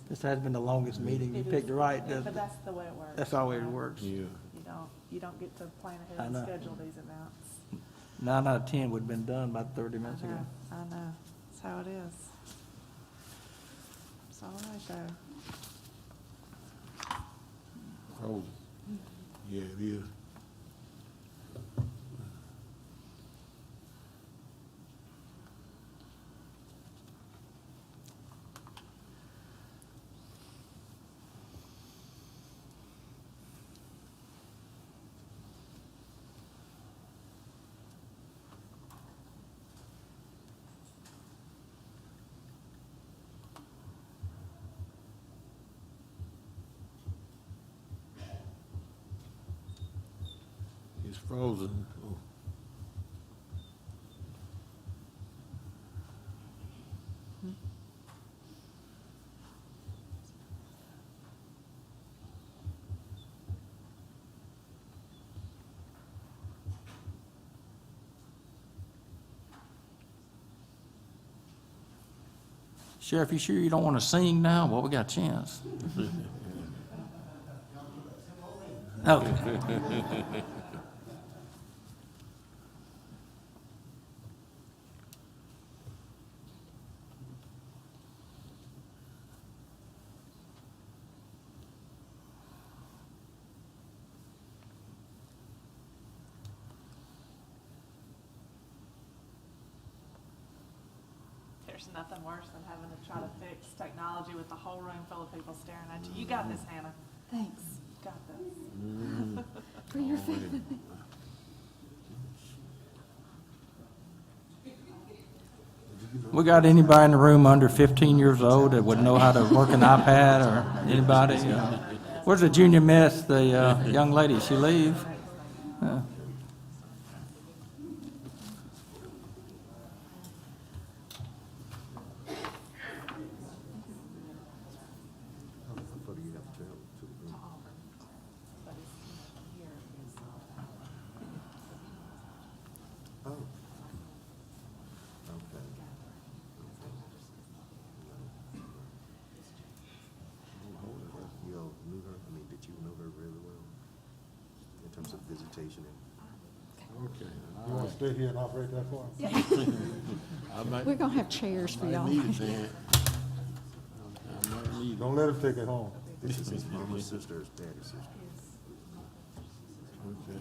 This has been the longest meeting. You It picked is- right. yeah, But that's the way it works. That's always you know? works. Yeah. You don't get to plan I ahead and know. schedule these events. 9 out of 10 would have been done about 30 I minutes ago. know, I know. That's how it is. It's all right though. Frozen. Yeah, it is. It's frozen. Oh. Sheriff, you sure you don't want to sing now? Well, we got a chance. Okay. There's nothing worse than having to try to fix technology with the whole room full of people staring at you. You got this, Hannah. Thanks. You got this. For your family. We got anybody in the room under 15 years old that would know how to work an iPad or anybody? Where's the junior miss, the young lady? She leave? You all knew her? I mean, did you know her really well in terms of visitation? Okay. You want to stay here and operate that for us? I might, We're going to have chairs for I y'all. need it, Dan. I might need it. Don't let him take it home. This is his mama's sister, his daddy's sister. Okay,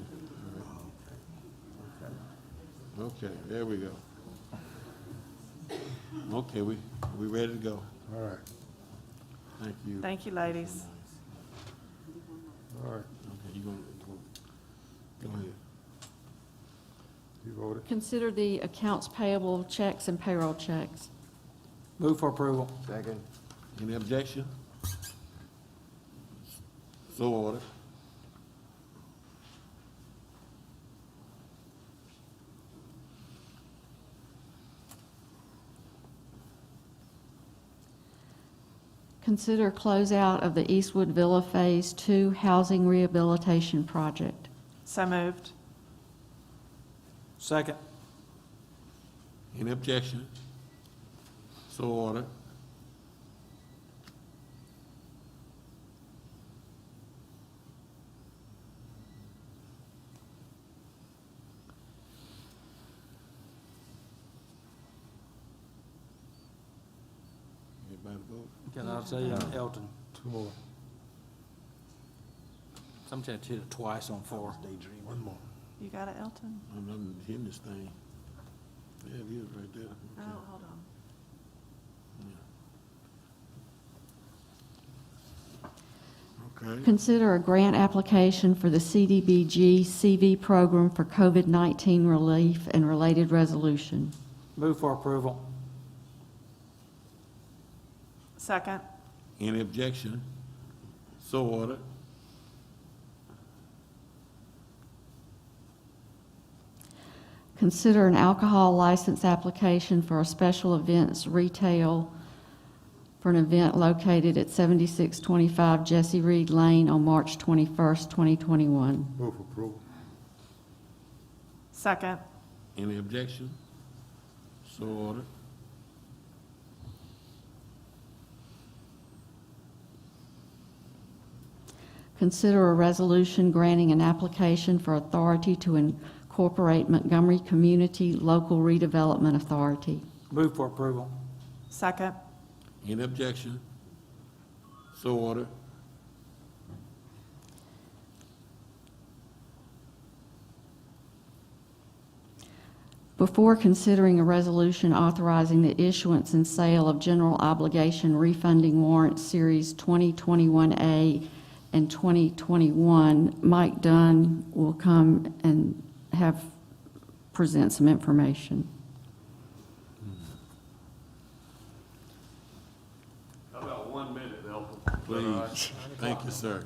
all right. Okay, there we go. Okay, we ready to go. All right, Thank you. Thank you, ladies. all right. Okay, you gonna, go ahead. You voted? Consider the accounts payable checks and payroll checks. Move for approval. Second. Any objection? So ordered. Consider closeout of the Eastwood Villa Phase 2 Housing Rehabilitation Project. So moved. Second. Any objection? So ordered. Everybody vote? Can I say Elton? Two more. Sometimes hit it twice on 4. Daydream. One more. You got it, Elton? I'm hitting this thing. Yeah, it is right there. Oh, Okay. hold on. Okay. right. Consider a grant application for the CDBG-CV program for COVID-19 relief and related resolution. Move for approval. Second. Any objection? So ordered. Consider an alcohol license application for a special events retail for an event located at 7625 Jesse Reed Lane on March 21st, 2021. Move for approval. Second. Any objection? So ordered. Consider a resolution granting an application for authority to incorporate Montgomery Community Local Redevelopment Authority. Move for approval. Second. Any objection? So ordered. Before considering a resolution authorizing the issuance and sale of general obligation refunding warrants Series 2021A and 2021, Mike Dunn will come and present some information. How about 1 minute, Elton? Please. Thank you, sir.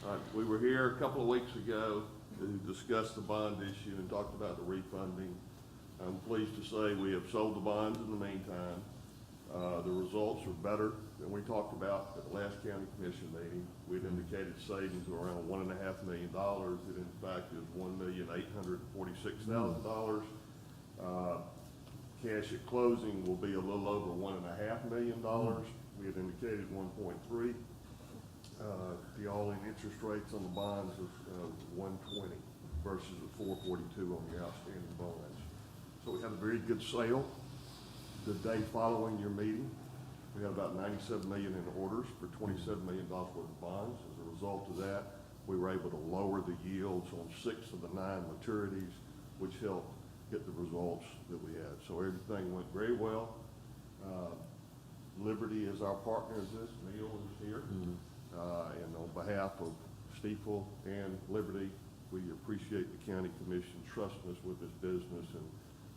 All right, we were here a couple of weeks ago to discuss the bond issue and talked about the refunding. I'm pleased to say we have sold the bonds in the meantime. The results are better than we talked about at the last county commission meeting. We'd indicated savings of around $1.5 million. It in fact is $1,846,000. Cash at closing will be a little over $1.5 million. We had indicated 1.3. The all-in interest rates on the bonds is 120 versus the 442 on the outstanding bonds. So we had a very good sale the day following your meeting. We had about $97 million in orders for $27 million worth of bonds. As a result of that, we were able to lower the yields on 6 of the 9 maturities, which helped get the results that we had. So everything went very well. Liberty is our partner in this. Neil is here. And on behalf of Steeple and Liberty, we appreciate the county commission trusting us with this business, and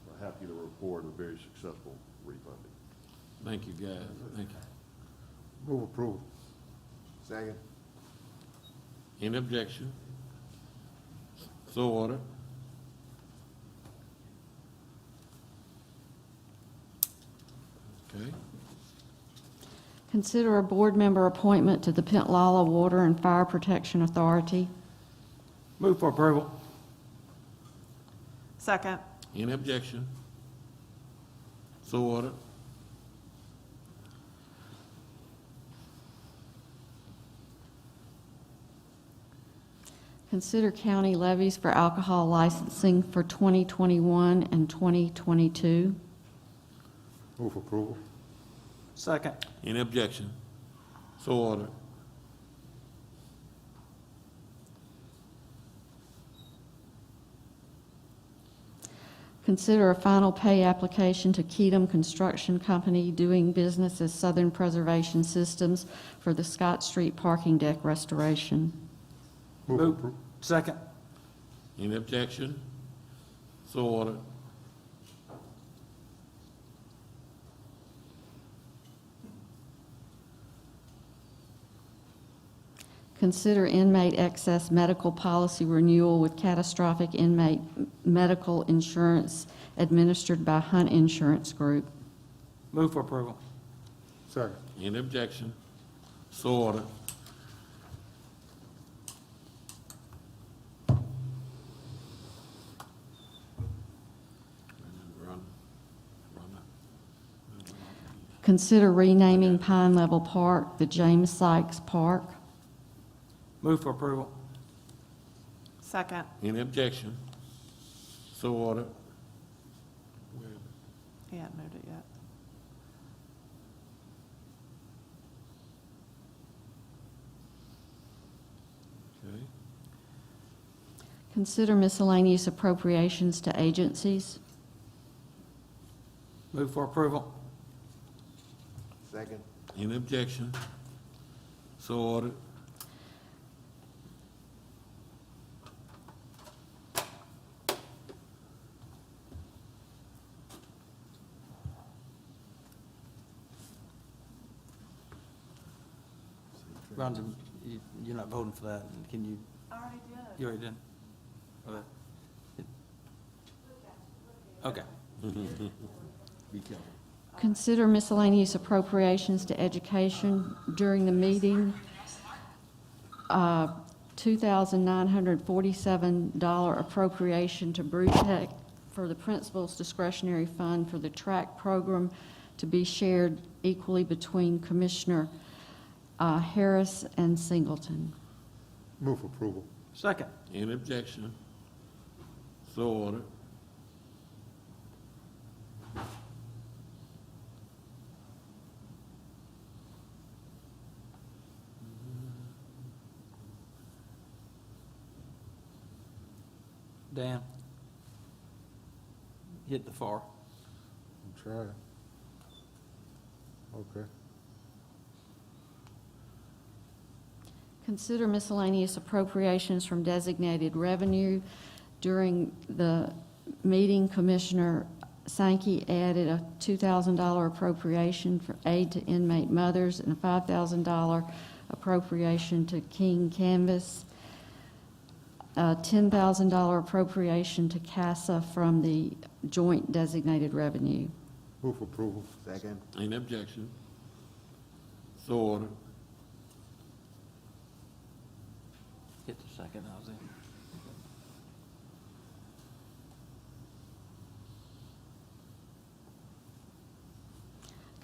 we're happy to report a very successful refunding. Thank you, guys. Thank you. Move approval. Second. Any objection? So ordered. Okay. Consider a board member appointment to the Pentlala Water and Fire Protection Authority. Move for approval. Second. Any objection? So ordered. Consider county levies for alcohol licensing for 2021 and 2022. Move approval. Second. Any objection? So ordered. Consider a final pay application to Kedem Construction Company doing business as Southern Preservation Systems for the Scott Street parking deck restoration. Move approval. Second. Any objection? So ordered. Consider inmate excess medical policy renewal with catastrophic inmate medical insurance administered by Hunt Insurance Group. Move for approval. Second. Any objection? So ordered. Consider renaming Pine Level Park the James Sykes Park. Move for approval. Second. Any objection? So ordered. He hadn't moved it yet. Okay. Consider miscellaneous appropriations to agencies. Move for approval. Second. Any objection? So ordered. Rhonda, you're not voting for that. Can you? I already did. You already did? Okay. Okay. Be careful. Consider miscellaneous appropriations to education during the meeting. $2,947 appropriation to Brewtech for the principal's discretionary fund for the track program to be shared equally between Commissioner Harris and Singleton. Move approval. Second. Any objection? So ordered. Dan? Hit the FAR. I'm trying. Okay. Consider miscellaneous appropriations from designated revenue. During the meeting, Commissioner Sankey added a $2,000 appropriation for aid to inmate mothers and a $5,000 appropriation to King Canvas, a $10,000 appropriation to CASA from the joint designated revenue. Move approval. Second. Any objection? So ordered. Hit the second, I was in.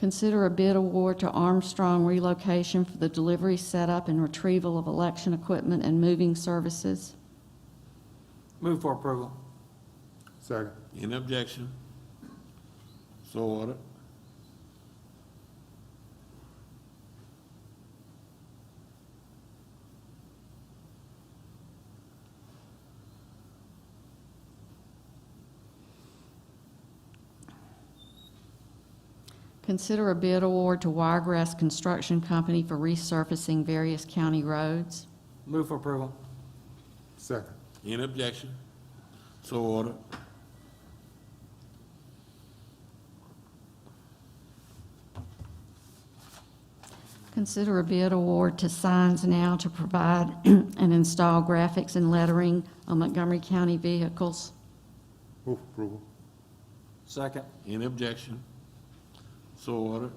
Consider a bid award to Armstrong Relocation for the delivery, setup, and retrieval of election equipment and moving services. Move for approval. Second. Any objection? So ordered. Consider a bid award to Wiregrass Construction Company for resurfacing various county roads. Move for approval. Second. Any objection? So ordered. Consider a bid award to Signs Now to provide and install graphics and lettering on Montgomery County vehicles. Move approval. Second. Any objection? So ordered.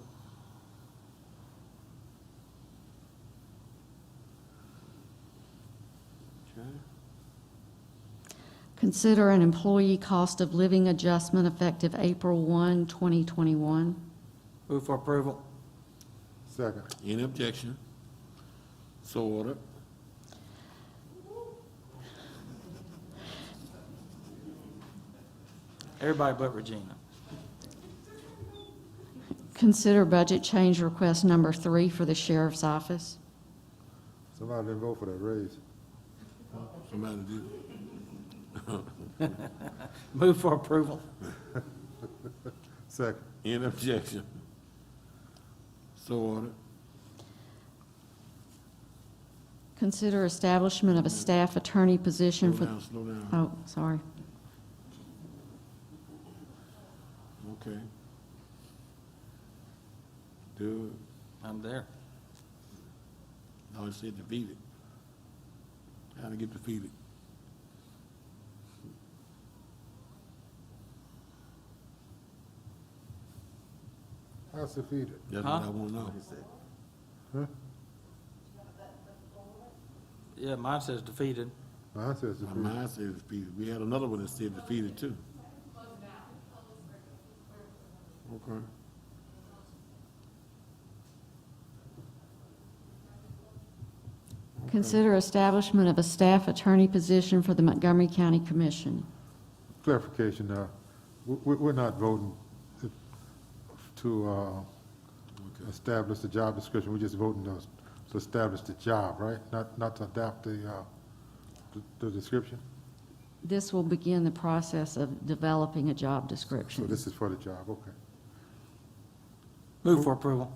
Okay. Consider an employee cost of living adjustment effective April 1, 2021. Move for approval. Second. Any objection? So ordered. Everybody but Regina. Consider budget change request number 3 for the sheriff's office. Somebody didn't vote for that raise. Somebody do. Move for approval. Second. Any objection? So ordered. Consider establishment of a staff attorney position Slow for... down, slow down. Oh, sorry. Okay. Do I'm there. it. No, it said defeated. How to get defeated? How's defeated? That's Huh? what I want to know. Huh? Yeah, mine says defeated. Mine says defeated. Mine says defeated. We had another one that said defeated too. Okay. Consider establishment of a staff attorney position for the Montgomery County Commission. Clarification, we're not voting to establish the job description, we're just voting to establish the job, right? Not to adopt the description? This will begin the process of developing a job So description. this is for the job, okay. Move for approval.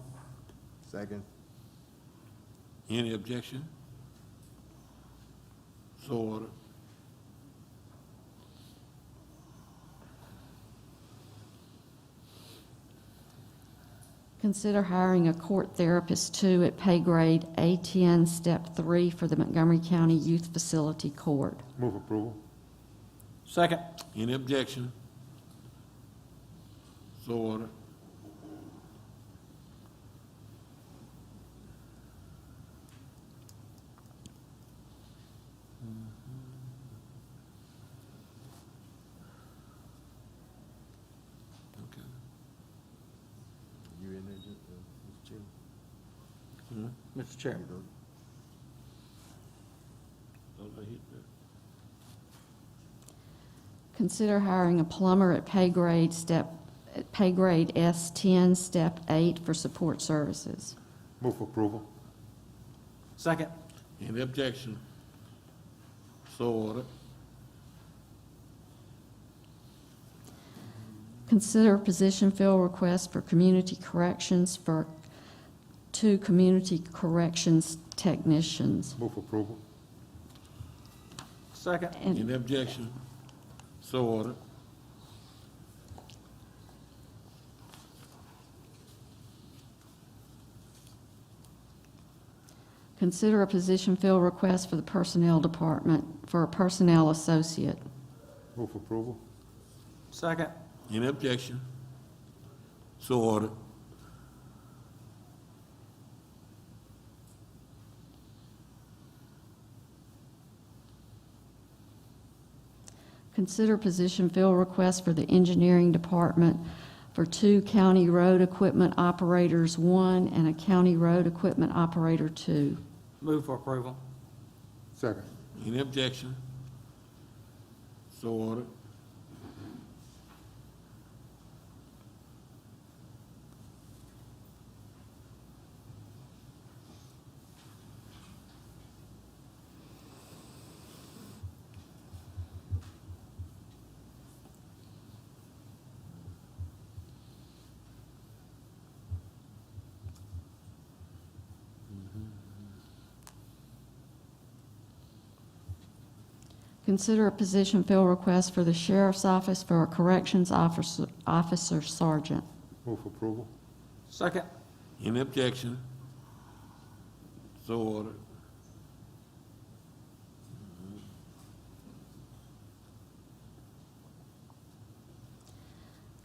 Second. Any objection? So ordered. Consider hiring a court therapist 2 at pay grade A10, step 3 for the Montgomery County Youth Facility Court. Move approval. Second. Any objection? So ordered. Okay. You in there, Mr. Chairman? Mr. Chairman. Thought I hit that. Consider hiring a plumber at pay grade S10, step 8 for support services. Move approval. Second. Any objection? So ordered. Consider position fill request for community corrections for 2 community corrections technicians. Move approval. Second. Any objection? So ordered. Consider a position fill request for the personnel department for a personnel associate. Move approval. Second. Any objection? So ordered. Consider position fill request for the engineering department for 2 county road equipment operators 1 and a county road equipment operator 2. Move for approval. Second. Any objection? So ordered. Consider a position fill request for the sheriff's office for a corrections officer sergeant. Move approval. Second. Any objection? So ordered.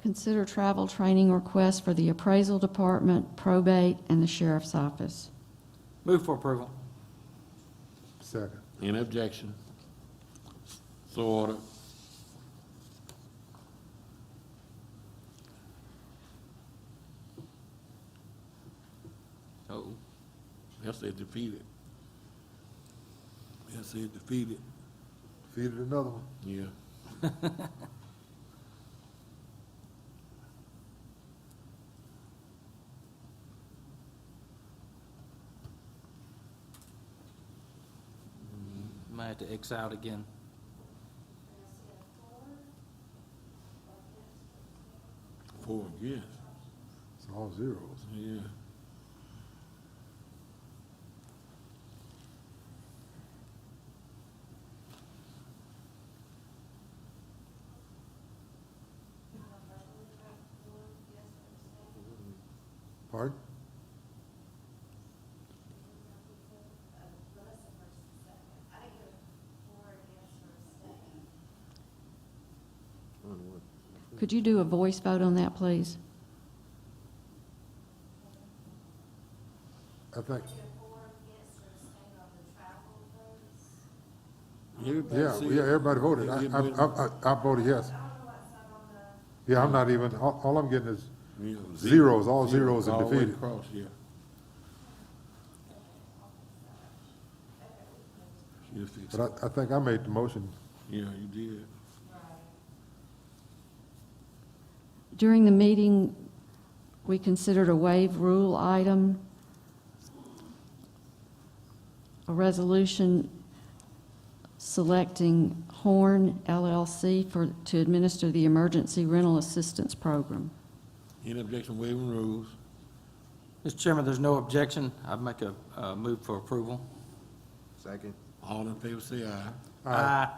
Consider travel training request for the appraisal department, probate, and the sheriff's office. Move for approval. Second. Any objection? So ordered. Oh, that's it defeated. That's it defeated. Defeated another one. Yeah. Might have to X out again. 4 again. It's all zeros. Yeah. Pardon? Could you do a voice vote on that, please? I think, Everybody everybody voted. I voted yes. Yeah, I'm not even, all I'm getting is zeros, all zeros and all the way defeated. across, yeah. She'll fix it. But I think I made the motion. Yeah, you did. During the meeting, we considered a waive rule item, a resolution selecting Horn LLC to administer the Emergency Rental Assistance Program. Any objection, waiving rules? Mr. Chairman, there's no objection. I'd make a move for approval. Second. All in favor say aye. Aye.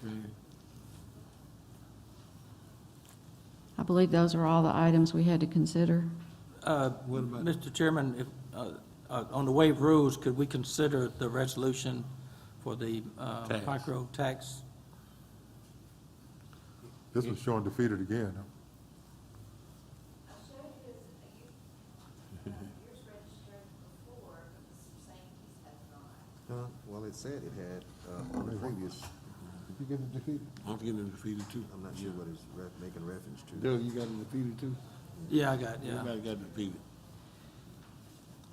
Okay. believe those are all the items we had to consider. Mr. Chairman, if, on the waived rules, could we consider the resolution for the Tax. Pike Road tax? This was showing defeated again, huh? Well, it said it had, on the previous, Did you get it defeated? I'm getting it defeated too. I'm not sure what it's making reference to. Dale, you got it defeated too? Yeah, I got, yeah. Everybody got defeated.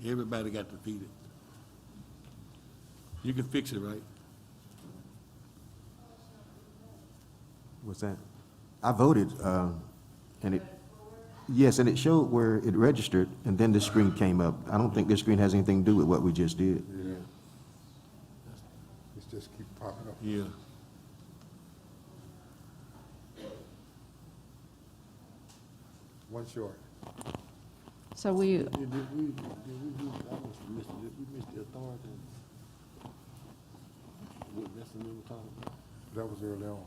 Everybody got defeated. You can fix it, right? What's that? I voted, and it, yes, and it showed where it registered, and then this screen came up. I don't think this screen has anything to do with what we just did. Yeah. It's just keep popping up. Yeah. One short. So we, Did we missed the authority. That's the number talking about? That was early on.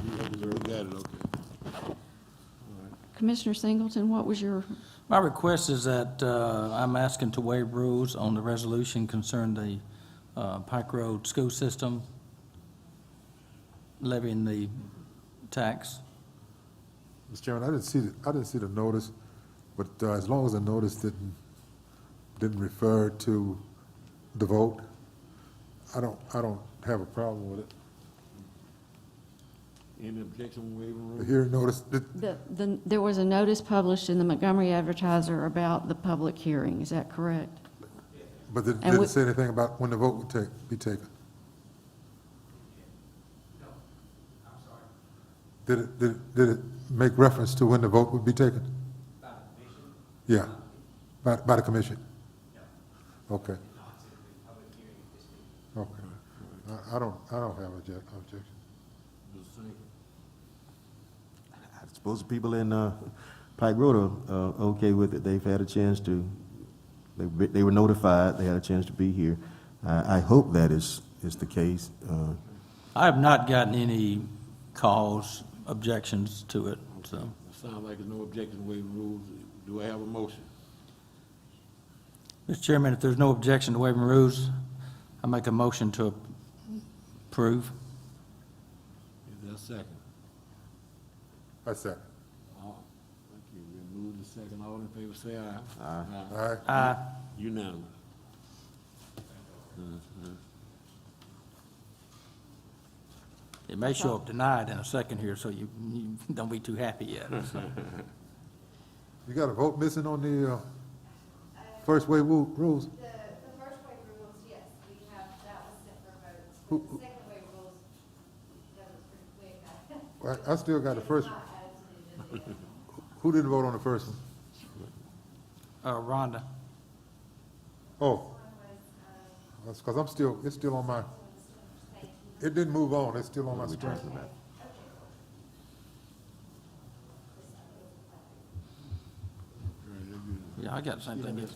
We got it, okay. Commissioner Singleton, what was your, My request is that I'm asking to waive rules on the resolution concerning the Pike Road school system levying the tax. Mr. Chairman, I didn't see the notice, but as long as the notice didn't refer to the vote, I don't have a problem with it. Any objection, waiving The rules? hearing notice, there was a notice published in the Montgomery Advertiser about the public hearing, is that correct? but it And we- didn't say anything about when the vote would be taken. Did it make reference to when the vote would be taken? By the commission? Yeah, by the commission? Okay. Okay. I don't have objection. I suppose the people in Pike Road are okay with it. They've had a chance to, they were notified, they had a chance to be here. I hope that is the case. I have not gotten any calls, objections to it, so. It sounds like there's no objection, waiving rules. Do I have a motion? Mr. Chairman, if there's no objection to waiving rules, I make a motion to approve. Is there a second? I second. Thank you. We move to second. All in favor, say aye. Aye. Aye. Unanimous. It may show up denied in a second here, so you don't be too happy yet. so. You got a vote missing on the first wave rules? The first wave rules, yes, we have, that was sent for votes. Who- The second wave rules, that was pretty quick. I still got the first one. Who didn't vote on the first one? Rhonda. Oh. That's because it's still on my, it didn't move on, it's still on my screen. Yeah, I got the same thing.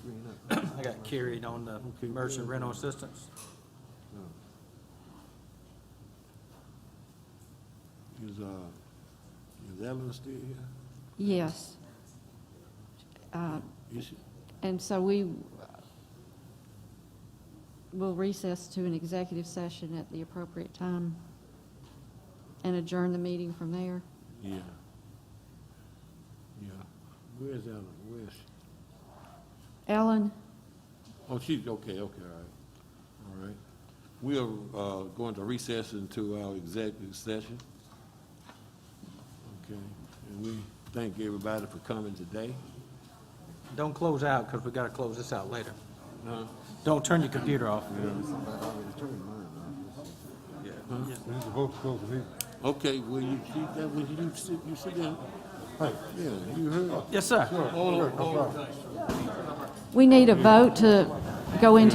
I got carried on the commercial rental assistance. Is Ellen still here? Yes. Is she? And so we will recess to an executive session at the appropriate time and adjourn the meeting from there. Yeah. Yeah. Where's Ellen? Where is she? Ellen, Oh, she's, okay, all right. All right. We are going to recess into our executive session. Okay. And we thank everybody for coming today. Don't close out, because we got to close this out later. Huh? Don't turn your computer off. We need to vote to close the meeting. Okay, well, you keep that, when you sit down. Yeah, you heard. Yes, sir. Hold on. we need a vote to go into